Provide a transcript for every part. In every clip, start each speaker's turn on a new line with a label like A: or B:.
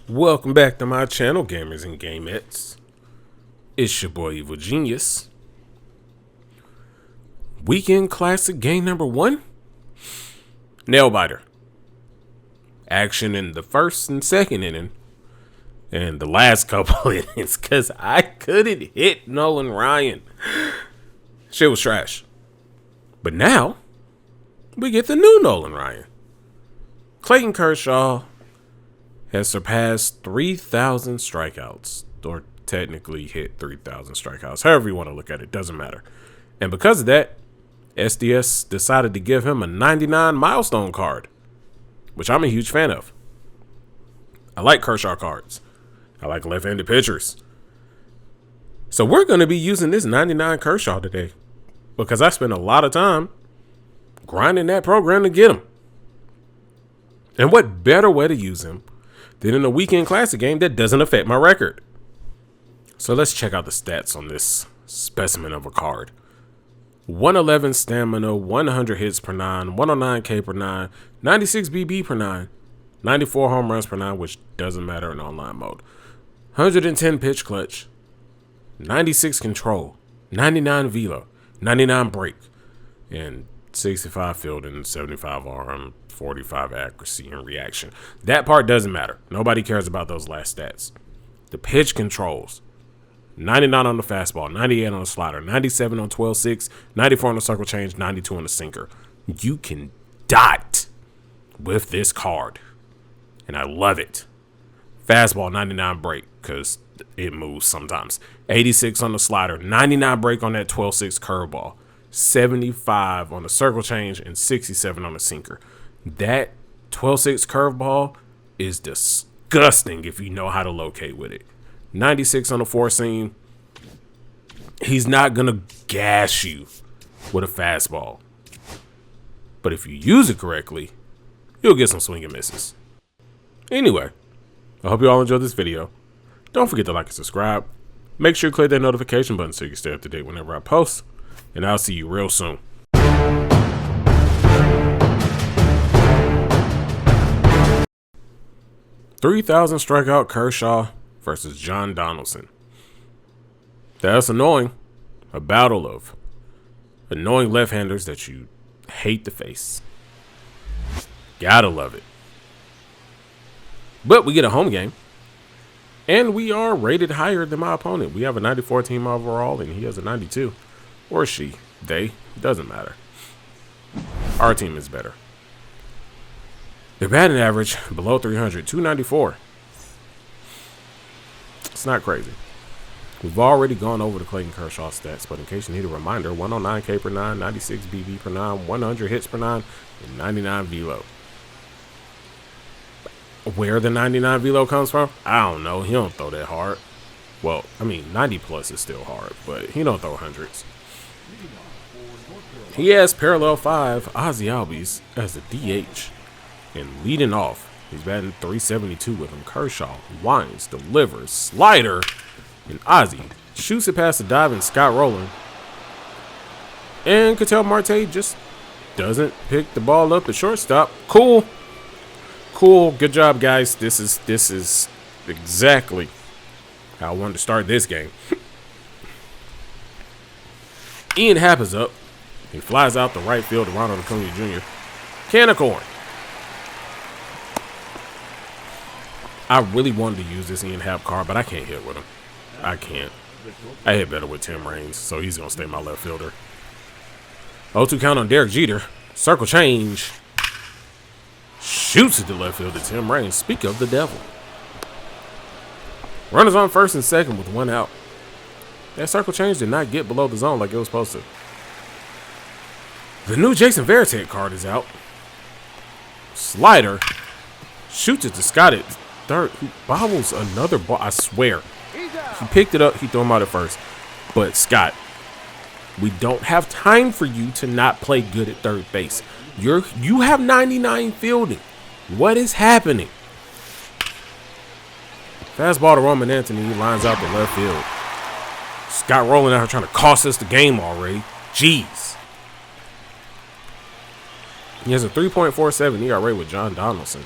A: Welcome back to my channel, gamers and gamettes. It's your boy Evil Genius. Weekend classic game number 1. Nail biter. Action in the first and second inning, and the last couple innings, because I couldn't hit Nolan Ryan. Shit was trash. But now, we get the new Nolan Ryan. Clayton Kershaw has surpassed 3,000 strikeouts, or technically hit 3,000 strikeouts. However you want to look at it, doesn't matter. And because of that, SDS decided to give him a 99 milestone card, which I'm a huge fan of. I like Kershaw cards. I like left-handed pitchers. So we're going to be using this 99 Kershaw today, because I spent a lot of time grinding that program to get him. And what better way to use him than in a weekend classic game that doesn't affect my record? So let's check out the stats on this specimen of a card. 111 stamina, 100 hits per 9, 109 K per 9, 96 BB per 9, 94 home runs per 9, which doesn't matter in online mode. 110 pitch clutch, 96 control, 99 velo, 99 break, and 65 fielding, 75 arm, 45 accuracy and reaction. That part doesn't matter. Nobody cares about those last stats. The pitch controls: 99 on the fastball, 98 on the slider, 97 on 12-6, 94 on the circle change, 92 on the sinker. You can dot with this card, and I love it. Fastball, 99 break, because it moves sometimes. 86 on the slider, 99 break on that 12-6 curveball, 75 on the circle change, and 67 on the sinker. That 12-6 curveball is disgusting if you know how to locate with it. 96 on the four seam. He's not going to gas you with a fastball, but if you use it correctly, you'll get some swing and misses. Anyway, I hope you all enjoyed this video. Don't forget to like and subscribe. Make sure you click that notification button so you can stay up to date whenever I post, and I'll see you real soon. 3,000 strikeout Kershaw versus John Donaldson. That's annoying. A battle of annoying left-handers that you hate to face. Gotta love it. But we get a home game, and we are rated higher than my opponent. We have a 94 team overall, and he has a 92. Or she. They. Doesn't matter. Our team is better. Their batting average below 300, 294. It's not crazy. We've already gone over the Clayton Kershaw stats, but in case you need a reminder, 109 K per 9, 96 BB per 9, 100 hits per 9, and 99 velo. Where the 99 velo comes from, I don't know. He don't throw that hard. Well, I mean, 90 plus is still hard, but he don't throw hundreds. He has parallel 5 Ozzy Albies as the DH. And leading off, he's batting 372 with him. Kershaw winds, delivers, slider, and Ozzy shoots it past the diving Scott Rowland. And Ketel Marte just doesn't pick the ball up at shortstop. Cool. Good job, guys. This is exactly how I wanted to start this game. Ian Happ is up. He flies out the right field to Ronald Acuna Jr. Can of corn. I really wanted to use this Ian Happ card, but I can't hit with him. I can't. I hit better with Tim Raines, so he's going to stay my left fielder. 0-2 count on Derek Jeter. Circle change. Shoots at the left fielder, Tim Raines. Speak of the devil. Runners on first and second with 1 out. That circle change did not get below the zone like it was supposed to. The new Jason Varitek card is out. Slider. Shoots it to Scott at third, who bobbles another ball. I swear. He picked it up. He threw him out at first. But Scott, we don't have time for you to not play good at third base. You have 99 fielding. What is happening? Fastball to Roman Anthony. He lines out the left field. Scott Rowland out here trying to cost us the game already. Jeez. He has a 3.47 ERA with John Donaldson.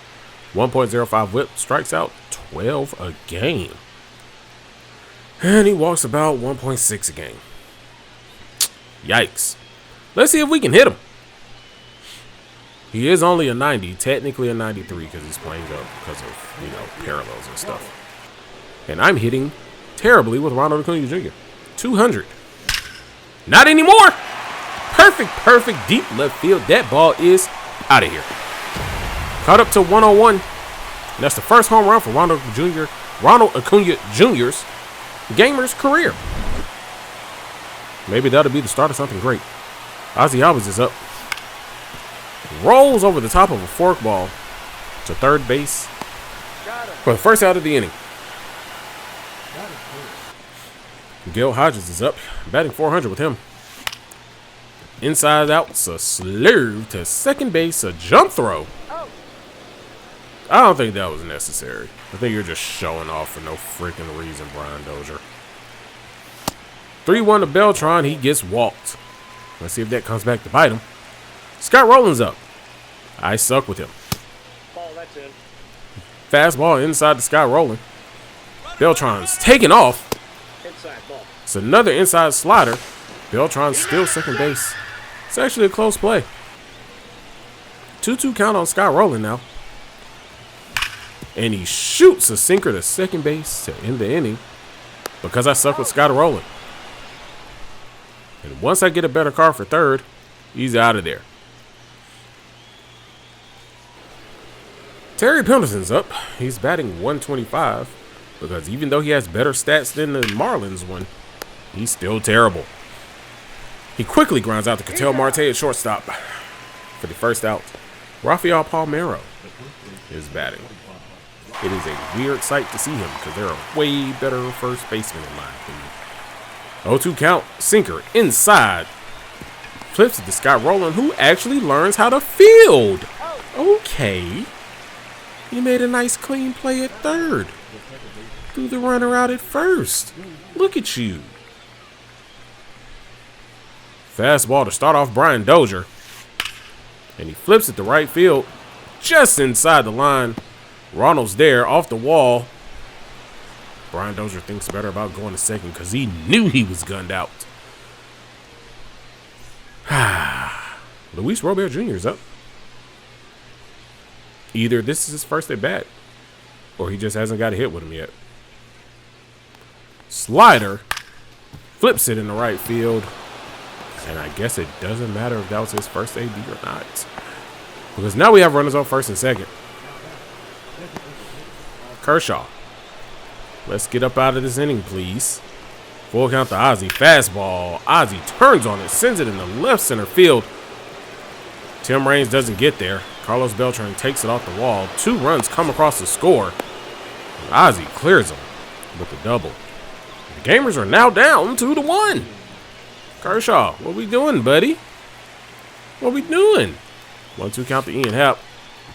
A: 1.05 whip, strikes out 12 a game. And he walks about 1.6 a game. Yikes. Let's see if we can hit him. He is only a 90, technically a 93 because he's playing up because of, parallels and stuff. And I'm hitting terribly with Ronald Acuna Jr. 200. Not anymore. Perfect, deep left field. That ball is out of here. Caught up to 101. And that's the first home run for Ronald Acuna Jr.'s gamer's career. Maybe that'll be the start of something great. Ozzie Albies is up. Rolls over the top of a forkball to third base for the first out of the inning. Gil Hodges is up, batting 400 with him. Inside out's a slurve to second base, a jump throw. I don't think that was necessary. I think you're just showing off for no freaking reason, Brian Dozier. 3-1 to Beltran. He gets walked. Let's see if that comes back to bite him. Scott Rowland's up. I suck with him.
B: Ball, that's in.
A: Fastball inside to Scott Rowland. Beltran's taking off.
B: Inside ball.
A: It's another inside slider. Beltran's still second base. It's actually a close play. 2-2 count on Scott Rowland now. And he shoots a sinker to second base to end the inning because I suck with Scott Rowland. And once I get a better car for third, he's out of there. Terry Pendleton's up. He's batting 125 because even though he has better stats than the Marlins one, he's still terrible. He quickly grinds out to Ketel Marte at shortstop for the first out. Rafael Palmeiro is batting. It is a weird sight to see him because they're a way better first baseman in my opinion. 0-2 count, sinker inside. Flips it to Scott Rowland, who actually learns how to field. Okay. He made a nice clean play at third. Threw the runner out at first. Look at you. Fastball to start off Brian Dozier. And he flips it to right field. Just inside the line. Ronald's there off the wall. Brian Dozier thinks better about going to second because he knew he was gunned out. Luis Robert Jr. is up. Either this is his first at bat or he just hasn't got a hit with him yet. Slider. Flips it in the right field. And I guess it doesn't matter if that was his first AB or not. Because now we have runners on first and second. Kershaw. Let's get up out of this inning, please. Full count to Ozzie. Fastball. Ozzie turns on it. Sends it in the left center field. Tim Raines doesn't get there. Carlos Beltran takes it off the wall. 2 runs come across the score. Ozzie clears them with the double. The Gamers are now down 2-1. Kershaw, what we doing, buddy? What we doing? 1-2 count to Ian Happ.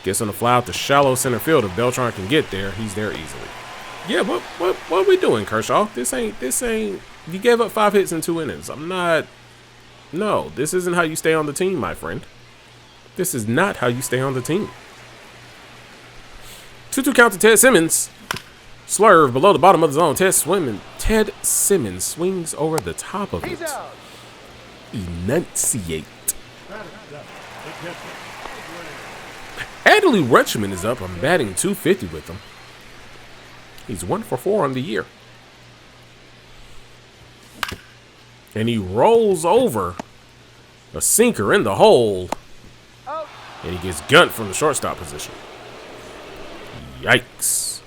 A: Gets on the fly out to shallow center field. If Beltran can get there, he's there easily. Yeah, what we doing, Kershaw? This ain't. You gave up 5 hits in 2 innings. No, this isn't how you stay on the team, my friend. This is not how you stay on the team. 2-2 count to Ted Simmons. Slurve below the bottom of the zone. Ted Simmons swings over the top of it. Enunciate. Adley Rutschman is up. I'm batting 250 with him. He's 1 for 4 on the year. And he rolls over a sinker in the hole. And he gets gunned from the shortstop position. Yikes.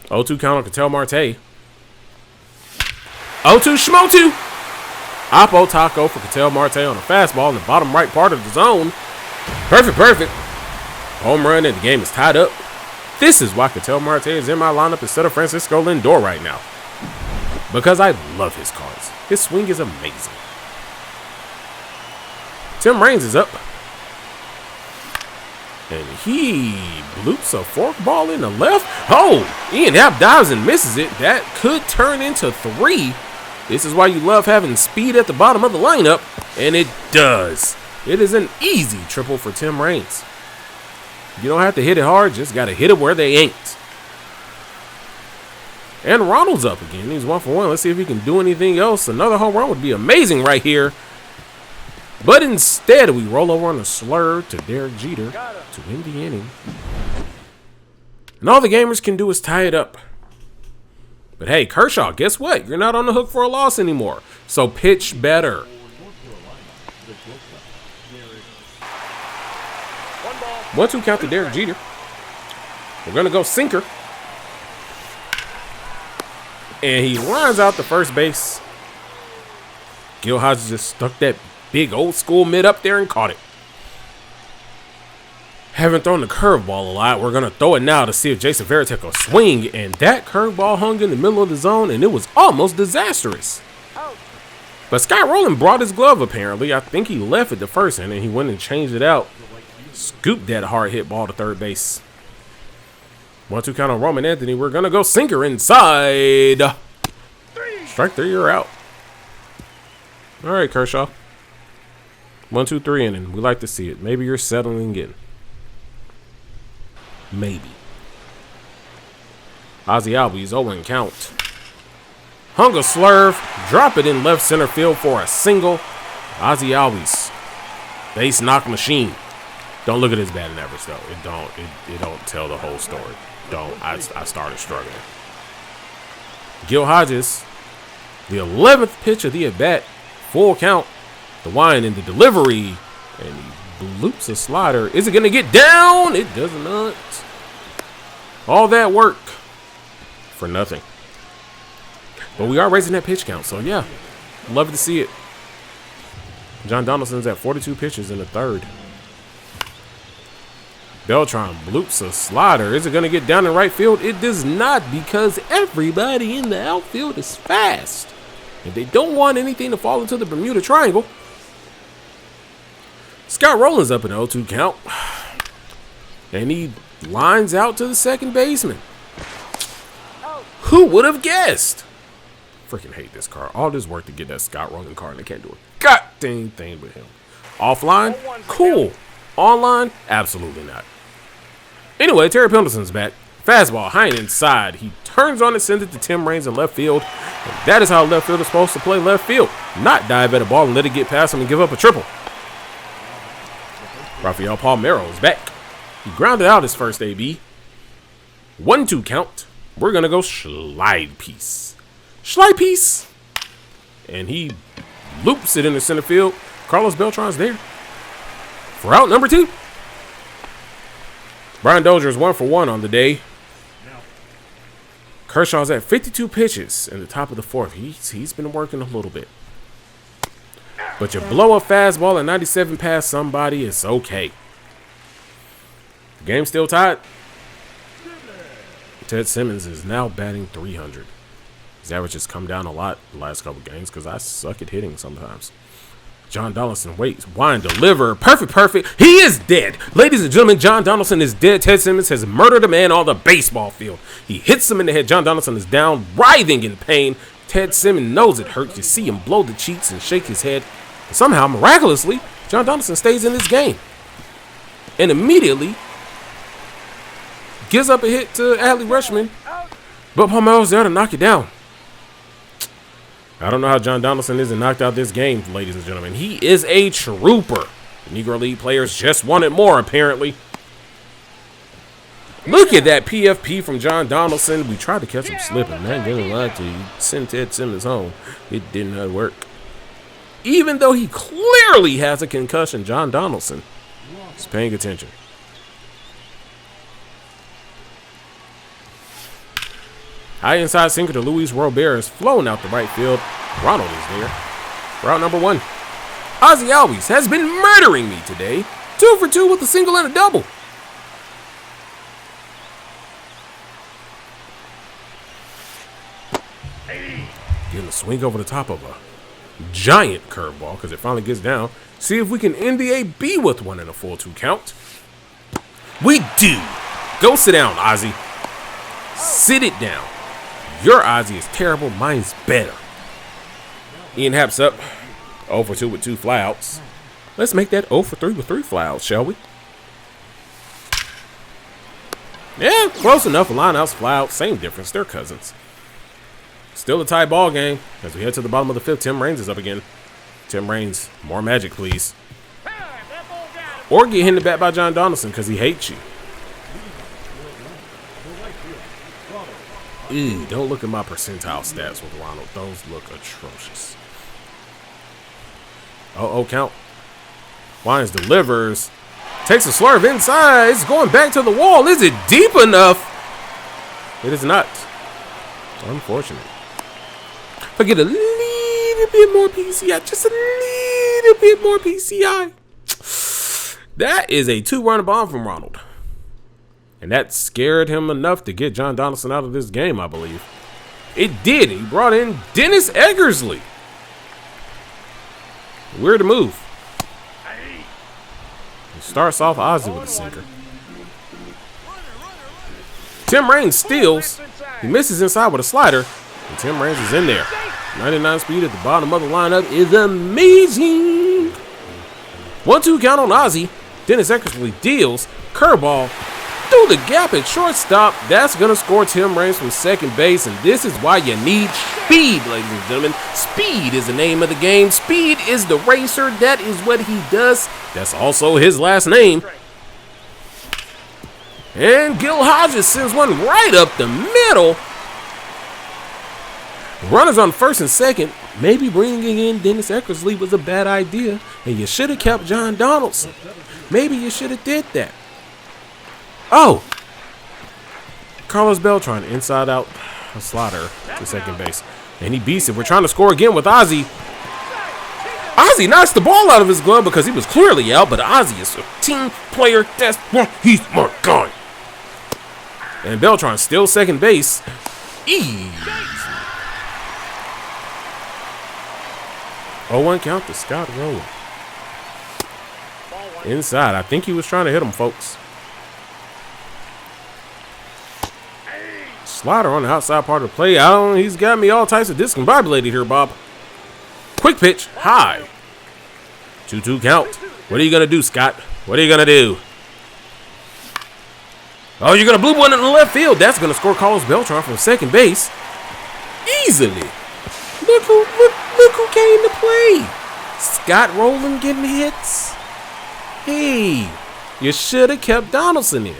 A: 0-2 count on Ketel Marte. 0-2 Schmo-2. Oppo Taco for Ketel Marte on a fastball in the bottom right part of the zone. Perfect. Home run and the game is tied up. This is why Ketel Marte is in my lineup instead of Francisco Lindor right now. Because I love his cards. His swing is amazing. Tim Raines is up. And he bloops a forkball in the left. Oh, Ian Happ dives and misses it. That could turn into 3. This is why you love having speed at the bottom of the lineup. And it does. It is an easy triple for Tim Raines. You don't have to hit it hard, just got to hit it where they ain't. And Ronald's up again. He's 1 for 1. Let's see if he can do anything else. Another home run would be amazing right here. But instead, we roll over on a slur to Derek Jeter to end the inning. And all the gamers can do is tie it up. But hey, Kershaw, guess what? You're not on the hook for a loss anymore. So pitch better. 1-2 count to Derek Jeter. We're going to go sinker. And he lines out the first base. Gil Hodges just stuck that big old school mid up there and caught it. Haven't thrown the curveball a lot. We're going to throw it now to see if Jason Varitek will swing. And that curveball hung in the middle of the zone, and it was almost disastrous. But Scott Rowland brought his glove, apparently. I think he left it the first inning. He went and changed it out. Scooped that hard hit ball to third base. 1-2 count on Roman Anthony. We're going to go sinker inside. Strike 3, you're out. All right, Kershaw. 1-2-3 inning. We like to see it. Maybe you're settling in. Maybe. Ozzie Albies, 0 count. Hung a slurve. Drop it in left center field for a single. Ozzie Albies. Base knock machine. Don't look at his batting average though. It don't tell the whole story. I started struggling. Gil Hodges, the 11th pitch of the at-bat, full count. The wind in the delivery, and he bloops a slider. Is it going to get down? It does not. All that work for nothing. But we are raising that pitch count, so yeah, love to see it. John Donaldson's at 42 pitches in the third. Beltran bloops a slider. Is it going to get down in right field? It does not, because everybody in the outfield is fast. And they don't want anything to fall into the Bermuda Triangle. Scott Rowland's up an 0-2 count. And he lines out to the second baseman. Who would have guessed? Freaking hate this car. All this work to get that Scott Rowland car, and they can't do a goddamn thing with him. Offline? Cool. Online? Absolutely not. Anyway, Terry Pendleton's back. Fastball, high and inside. He turns on it, sends it to Tim Raines in left field. And that is how left field is supposed to play left field. Not dive at a ball and let it get past him and give up a triple. Rafael Palmeiro is back. He grounded out his first AB. 1-2 count. We're going to go slide piece. Slide piece. And he loops it into center field. Carlos Beltran's there. For out number 2. Brian Dozier's 1 for 1 on the day. Kershaw's at 52 pitches in the top of the fourth. He's been working a little bit. But you blow a fastball at 97 past somebody, it's okay. The game's still tied. Ted Simmons is now batting 300. His average has come down a lot the last couple games because I suck at hitting sometimes. John Donaldson waits. Wind deliver. Perfect. He is dead. Ladies and gentlemen, John Donaldson is dead. Ted Simmons has murdered a man on the baseball field. He hits him in the head. John Donaldson is down, writhing in pain. Ted Simmons knows it hurts. You see him blow the cheeks and shake his head. And somehow, miraculously, John Donaldson stays in this game. And immediately gives up a hit to Adley Rutschman. But Palmeiro's there to knock it down. I don't know how John Donaldson isn't knocked out this game, ladies and gentlemen. He is a trooper. The Negro League players just wanted more, apparently. Look at that PFP from John Donaldson. We tried to catch him slipping. Man, didn't lie to you. Send Ted Simmons home. It did not work. Even though he clearly has a concussion, John Donaldson is paying attention. High inside sinker to Luis Robert is flowing out the right field. Ronald is there. Route number 1. Ozzie Albies has been murdering me today. 2 for 2 with a single and a double. Getting a swing over the top of a giant curveball because it finally gets down. See if we can end the AB with one in a full 2 count. We do. Go sit down, Ozzie. Sit it down. Your Ozzie is terrible. Mine's better. Ian Happ's up 0 for 2 with 2 flyouts. Let's make that 0 for 3 with 3 flyouts, shall we? Yeah, close enough. Lineouts fly out. Same difference. They're cousins. Still a tie ball game. As we head to the bottom of the 5th, Tim Raines is up again. Tim Raines, more magic, please. Or get hit in the bat by John Donaldson because he hates you. Ew, don't look at my percentile stats with Ronald. Those look atrocious. Oh, count. Wines delivers. Takes a slurve inside. It's going back to the wall. Is it deep enough? It is not. Unfortunate. If I get a little bit more PCI, just a little bit more PCI. That is a 2-run bomb from Ronald. And that scared him enough to get John Donaldson out of this game, I believe. It did. He brought in Dennis Eggersley. Weird move. He starts off Ozzie with a sinker. Tim Raines steals. He misses inside with a slider. And Tim Raines is in there. 99 speed at the bottom of the lineup is amazing. 1-2 count on Ozzie. Dennis Eckersley deals. Curveball through the gap at shortstop. That's going to score Tim Raines from second base. And this is why you need speed, ladies and gentlemen. Speed is the name of the game. Speed is the racer. That is what he does. That's also his last name. And Gil Hodges sends one right up the middle. Runners on first and second. Maybe bringing in Dennis Eckersley was a bad idea. And you should have kept John Donaldson. Maybe you should have did that. Oh! Carlos Beltran inside out a slider to second base. And he beats it. We're trying to score again with Ozzie. Ozzie knocks the ball out of his glove because he was clearly out. But Ozzie is a team player. That's why he's my guy. And Beltran still second base. Easy. 0-1 count to Scott Rowland. Inside. I think he was trying to hit him, folks. Slider on the outside part of the play. He's got me all types of discombobulated here, Bob. Quick pitch. High. 2-2 count. What are you going to do, Scott? What are you going to do? Oh, you're going to blue one in the left field. That's going to score Carlos Beltran from second base. Easily. Look who came to play. Scott Rowland getting hits. Hey, you should have kept Donaldson in.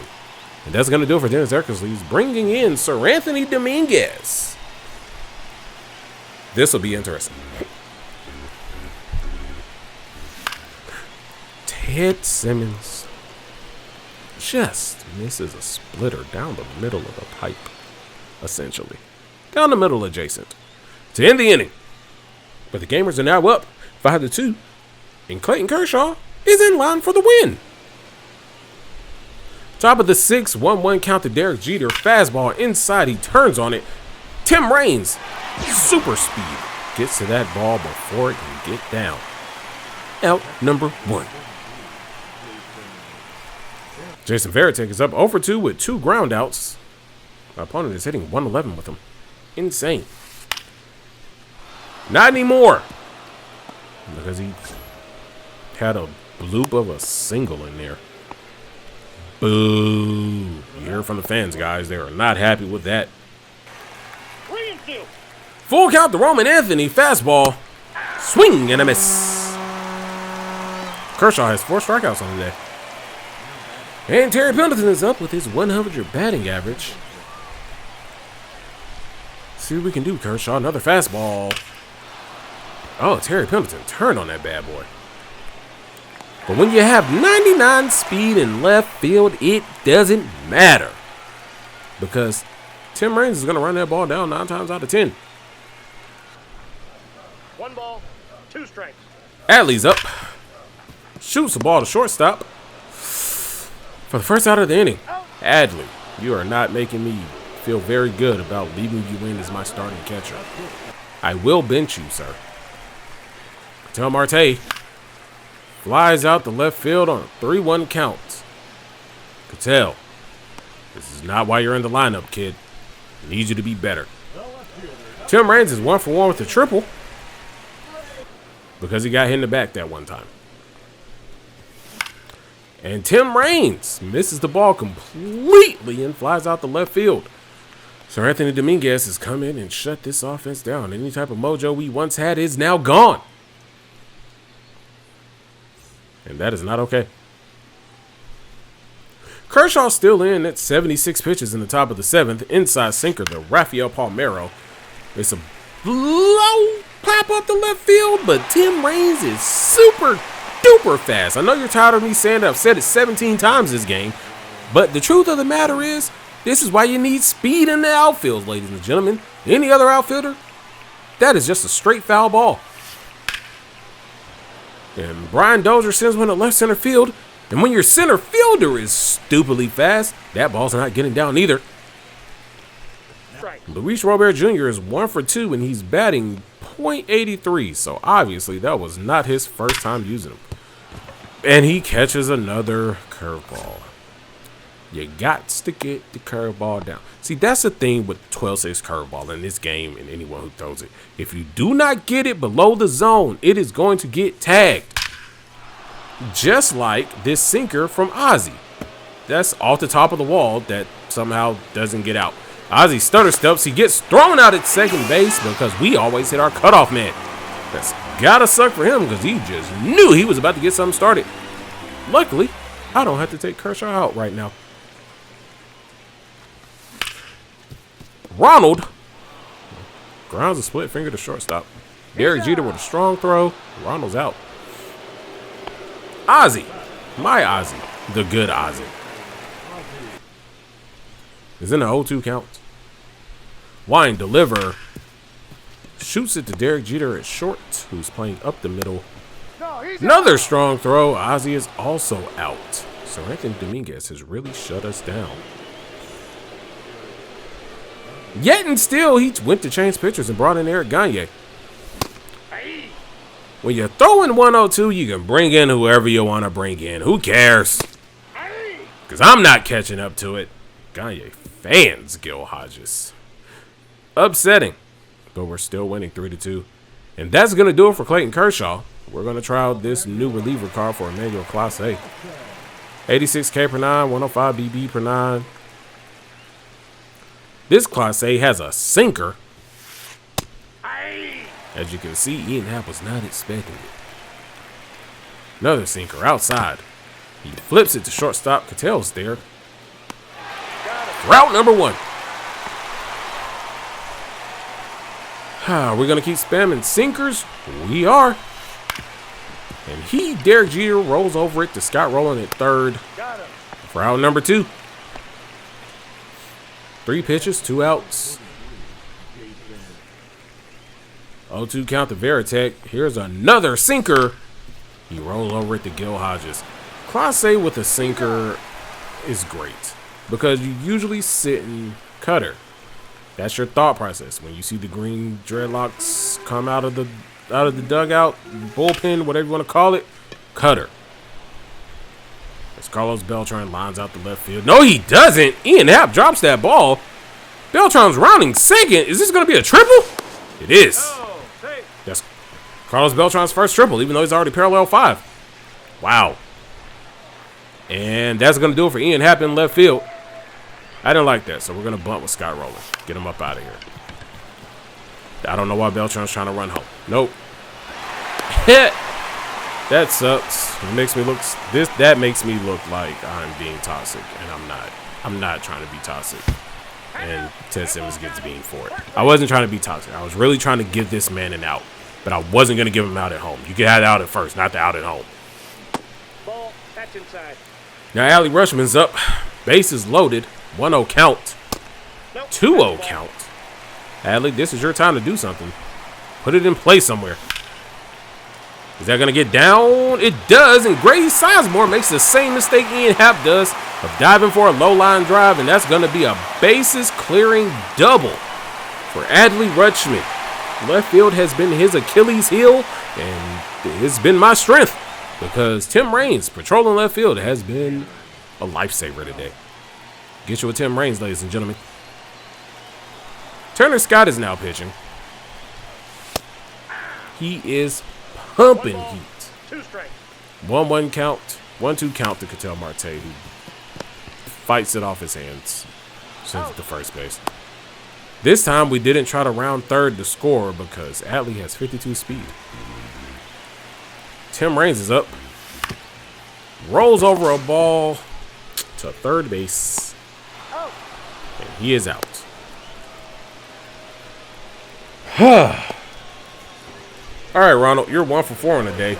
A: And that's going to do it for Dennis Eckersley. He's bringing in Sir Anthony Dominguez. This will be interesting. Ted Simmons just misses a splitter down the middle of the pipe, essentially. Down the middle adjacent. To end the inning. But the Gamers are now up 5-2. And Clayton Kershaw is in line for the win. Top of the 6th, 1-1 count to Derek Jeter. Fastball inside. He turns on it. Tim Raines, super speed, gets to that ball before it can get down. Out number 1. Jason Varitek is up 0-2 with 2 groundouts. My opponent is hitting 111 with him. Insane. Not anymore. Because he had a bloop of a single in there. Boo. You hear from the fans, guys. They are not happy with that.
B: 3-2.
A: Full count to Roman Anthony. Fastball. Swing and a miss. Kershaw has 4 strikeouts on the day. And Terry Pendleton is up with his 100 batting average. See what we can do, Kershaw. Another fastball. Oh, Terry Pendleton turned on that bad boy. But when you have 99 speed in left field, it doesn't matter. Because Tim Raines is going to run that ball down 9 times out of 10.
B: 1 ball, 2 strikes.
A: Adley's up. Shoots the ball to shortstop. For the first out of the inning. Adley, you are not making me feel very good about leaving you in as my starting catcher. I will bench you, sir. Ketel Marte flies out the left field on a 3-1 count. Ketel, this is not why you're in the lineup, kid. I need you to be better. Tim Raines is 1 for 1 with a triple because he got hit in the back that one time. And Tim Raines misses the ball completely and flies out the left field. So Anthony Dominguez has come in and shut this offense down. Any type of mojo we once had is now gone. And that is not okay. Kershaw's still in at 76 pitches in the top of the 7th. Inside sinker, the Rafael Palmeiro. It's a blow pop up the left field, but Tim Raines is super duper fast. I know you're tired of me saying that. I've said it 17 times this game. But the truth of the matter is, this is why you need speed in the outfield, ladies and gentlemen. Any other outfielder, that is just a straight foul ball. And Brian Dozier sends one to left center field. And when your center fielder is stupidly fast, that ball's not getting down either.
B: Strike.
A: Luis Robert Jr. is 1 for 2 and he's batting .83. So obviously that was not his first time using him. And he catches another curveball. You got to get the curveball down. See, that's the thing with 12-6 curveball in this game and anyone who throws it. If you do not get it below the zone, it is going to get tagged. Just like this sinker from Ozzy. That's off the top of the wall that somehow doesn't get out. Ozzy stutter steps. He gets thrown out at second base because we always hit our cutoff man. That's gotta suck for him because he just knew he was about to get something started. Luckily, I don't have to take Kershaw out right now. Ronald grounds a split finger to shortstop. Derek Jeter with a strong throw. Ronald's out. Ozzy. My Ozzy. The good Ozzy. Is in the 0-2 count. Line deliver. Shoots it to Derek Jeter at short, who's playing up the middle. Another strong throw. Ozzy is also out. So Anthony Dominguez has really shut us down. Yet and still, he went to change pitchers and brought in Eric Gagne. When you're throwing 102, you can bring in whoever you want to bring in. Who cares? Because I'm not catching up to it. Gagne fans Gil Hodges. Upsetting. But we're still winning 3-2. And that's going to do it for Clayton Kershaw. We're going to try out this new reliever card for Emmanuel Clase. 86 K per 9, 105 BB per 9. This Clase has a sinker. As you can see, Ian Happ was not expecting it. Another sinker outside. He flips it to shortstop. Catel's there. Route number 1. We're going to keep spamming sinkers. We are. And Derek Jeter, rolls over it to Scott Rowland at third. For out number 2. 3 pitches, 2 outs. 0-2 count to Veritek. Here's another sinker. He rolls over it to Gil Hodges. Clase with a sinker is great because you usually sit and cutter. That's your thought process when you see the green dreadlocks come out of the dugout, bullpen, whatever you want to call it. Cutter. As Carlos Beltran lines out the left field. No, he doesn't. Ian Happ drops that ball. Beltran's rounding second. Is this going to be a triple? It is. That's Carlos Beltran's first triple, even though he's already parallel 5. Wow. And that's going to do it for Ian Happ in left field. I didn't like that, so we're going to bunt with Scott Rowland. Get him up out of here. I don't know why Beltran's trying to run home. Nope. That sucks. It makes me look that makes me look like I'm being toxic, and I'm not. I'm not trying to be toxic. And Ted Simmons gets beamed for it. I wasn't trying to be toxic. I was really trying to give this man an out, but I wasn't going to give him out at home. You can have the out at first, not the out at home.
B: Ball, that's inside.
A: Now Adley Rutschman's up. Base is loaded. 1-0 count. 2-0 count. Adley, this is your time to do something. Put it in play somewhere. Is that going to get down? It does, and Grady Sizemore makes the same mistake Ian Happ does of diving for a low-line drive, and that's going to be a bases-clearing double for Adley Rutschman. Left field has been his Achilles heel, and it's been my strength because Tim Raines patrolling left field has been a lifesaver today. Get you with Tim Raines, ladies and gentlemen. Turner Scott is now pitching. He is pumping heat.
B: 2 strikes.
A: 1-1 count. 1-2 count to Ketel Marte, who fights it off his hands, sends it to first base. This time we didn't try to round third to score because Adley has 52 speed. Tim Raines is up. Rolls over a ball to third base. And he is out. All right, Ronald, you're 1 for 4 on the day.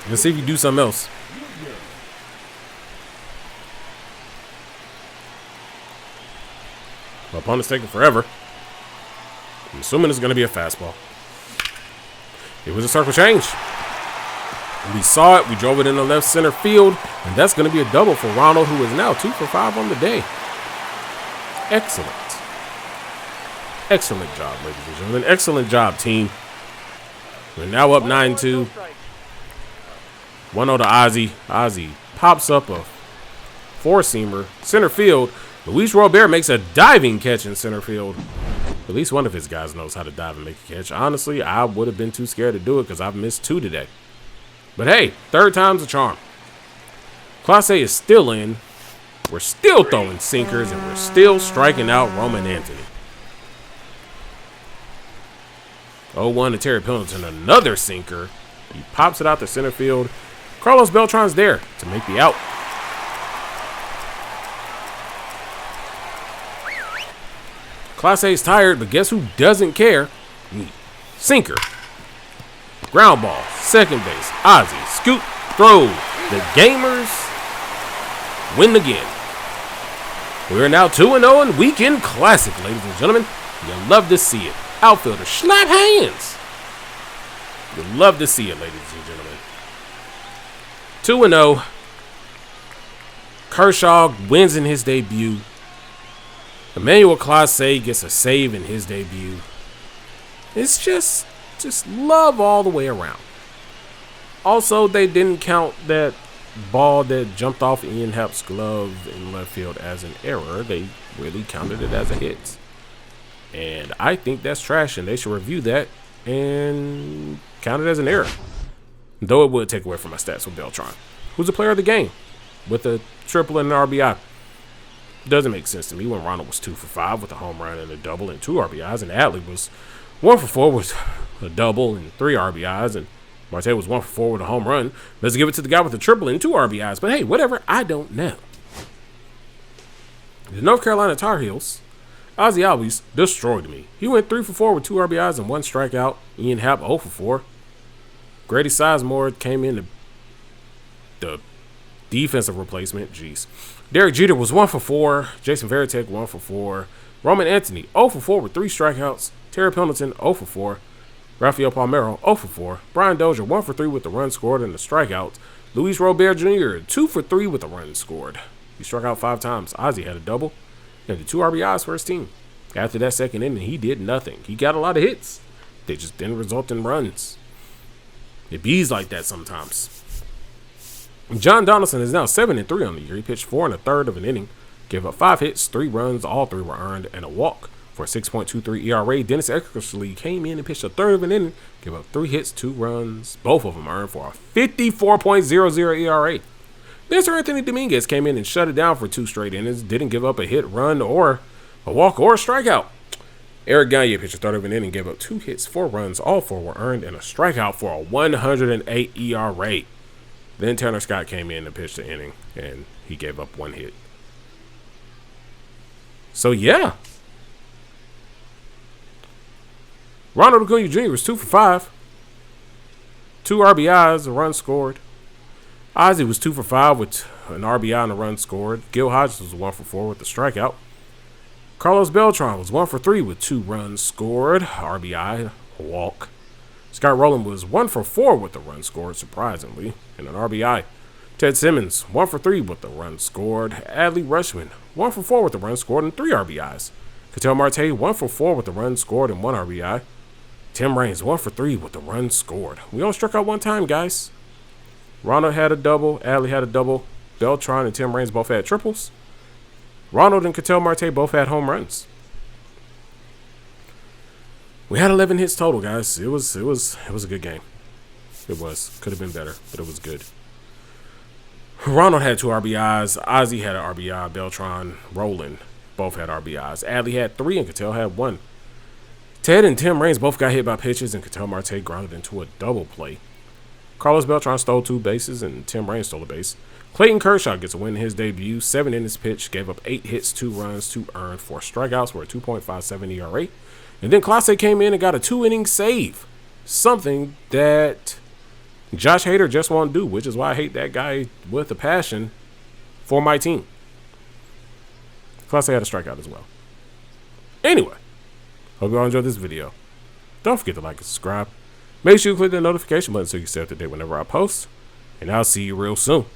A: Let's see if you do something else. My opponent's taking forever. I'm assuming it's going to be a fastball. It was a circle change. We saw it. We drove it in the left center field. And that's going to be a double for Ronald, who is now 2 for 5 on the day. Excellent. Excellent job, ladies and gentlemen. Excellent job, team. We're now up 9-2. 1-0 to Ozzy. Ozzy pops up a four-seamer. Center field. Luis Robert makes a diving catch in center field. At least one of his guys knows how to dive and make a catch. Honestly, I would have been too scared to do it because I've missed 2 today. But hey, third time's a charm. Class A is still in. We're still throwing sinkers, and we're still striking out Roman Anthony. 0-1 to Terry Pendleton, another sinker. He pops it out to center field. Carlos Beltran's there to make the out. Class A's tired, but guess who doesn't care? Me. Sinker. Ground ball. Second base. Ozzy. Scoop. Throw. The Gamers win the game. We're now 2-0 in Weekend Classic, ladies and gentlemen. You love to see it. Outfielder, slap hands. You love to see it, ladies and gentlemen. 2-0. Kershaw wins in his debut. Emmanuel Clase gets a save in his debut. It's just love all the way around. Also, they didn't count that ball that jumped off Ian Happ's glove in left field as an error. They really counted it as a hit. And I think that's trash, and they should review that and count it as an error. Though it would take away from my stats with Beltran, who's the player of the game with a triple and an RBI. Doesn't make sense to me when Ronald was 2 for 5 with a home run and a double and 2 RBIs, and Adley was 1 for 4 with a double and 3 RBIs, and Marte was 1 for 4 with a home run. Let's give it to the guy with a triple and 2 RBIs. But hey, whatever, I don't know. The North Carolina Tar Heels, Ozzy Albies destroyed me. He went 3 for 4 with 2 RBIs and 1 strikeout. Ian Happ 0 for 4. Grady Sizemore came in the defensive replacement. Jeez. Derek Jeter was 1 for 4. Jason Varitek 1 for 4. Roman Anthony 0 for 4 with 3 strikeouts. Terry Pendleton 0 for 4. Rafael Palmeiro 0 for 4. Brian Dozier 1 for 3 with the run scored and the strikeout. Luis Robert Jr. 2 for 3 with the run scored. He struck out 5 times. Ozzy had a double and the 2 RBIs for his team. After that second inning, he did nothing. He got a lot of hits. They just didn't result in runs. It bees like that sometimes. John Donaldson is now 7-3 on the year. He pitched 4 1/3 of an inning, gave up 5 hits, 3 runs, all 3 were earned, and a walk for a 6.23 ERA. Dennis Eckersley came in and pitched a third of an inning, gave up 3 hits, 2 runs, both of them earned for a 54.00 ERA. Mr. Anthony Dominguez came in and shut it down for 2 straight innings, didn't give up a hit, run, or a walk, or a strikeout. Eric Gagne pitched a third of an inning, gave up 2 hits, 4 runs, all 4 were earned, and a strikeout for a 108 ERA. Then Tanner Scott came in and pitched the inning, and he gave up 1 hit. So, yeah. Ronald Acuna Jr. was 2 for 5. 2 RBIs, a run scored. Ozzy was 2 for 5 with an RBI and a run scored. Gil Hodges was 1 for 4 with a strikeout. Carlos Beltran was 1 for 3 with 2 runs scored. RBI, a walk. Scott Rowland was 1 for 4 with the run scored, surprisingly, and an RBI. Ted Simmons, 1 for 3 with the run scored. Adley Rutschman, 1 for 4 with the run scored and 3 RBIs. Ketel Marte, 1 for 4 with the run scored and 1 RBI. Tim Raines, 1 for 3 with the run scored. We only struck out 1 time, guys. Ronald had a double. Adley had a double. Beltran and Tim Raines both had triples. Ronald and Ketel Marte both had home runs. We had 11 hits total, guys. It was a good game. It was. Could have been better, but it was good. Ronald had 2 RBIs. Ozzie had an RBI. Beltran, Roland both had RBIs. Adley had 3 and Cattell had 1. Ted and Tim Raines both got hit by pitches, and Cattell Marte grounded into a double play. Carlos Beltran stole 2 bases, and Tim Raines stole a base. Clayton Kershaw gets a win in his debut. 7 innings pitched, gave up 8 hits, 2 runs, 2 earned, 4 strikeouts for a 2.57 ERA. And then Clase came in and got a 2-inning save. Something that Josh Hader just won't do, which is why I hate that guy with a passion for my team. Clase had a strikeout as well. Anyway, hope you all enjoyed this video. Don't forget to like and subscribe. Make sure you click the notification button so you stay up to date whenever I post. And I'll see you real soon.